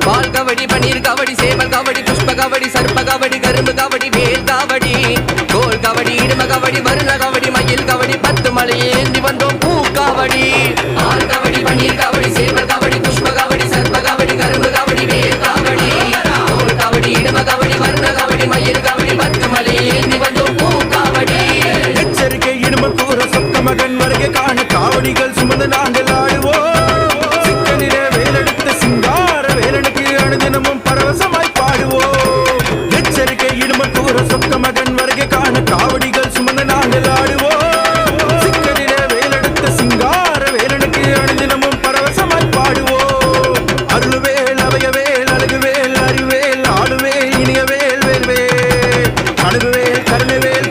பால் காவடி பன்னீர் காவடி சேவல் காவடி புஷ்ப காவடி சர்ப்ப காவடி கரும்பு காவடி வேல் காவடி கோல் காவடி இடும காவடி வருண காவடி மயில் காவடி 10 மலை ஏந்தி வந்தோம் பூ காவடி பால் காவடி பன்னீர் காவடி சேவல் காவடி புஷ்ப காவடி சர்ப்ப காவடி கரும்பு காவடி வேல் காவடி கோல் காவடி இடும காவடி வருண காவடி மயில் காவடி 10 மலை ஏந்தி வந்தோம் பூ காவடி எச்சரிக்கை இடும கூற சொக்க மகன் வருகை காண காவடிகள் சுமந்து நாங்கள் ஆடுவோம் சிக்கனிலே வேலெடுத்த சிங்கார வேலனுக்கு அனுதினமும் பரவசமாய் பாடுவோம் எச்சரிக்கை இடும கூற சொக்க மகன் வருகை காண காவடிகள் சுமந்து நாங்கள் ஆடுவோம் சிக்கனிலே வேலெடுத்த சிங்கார வேலனுக்கு அனுதினமும் பரவசமாய் பாடுவோம் அருள்வேல் அவையவேல் அழகுவேல் அறிவேல் ஆடுவேல் இனியவேல் வேல்வேல் அணுகுவேல் கருணைவேல்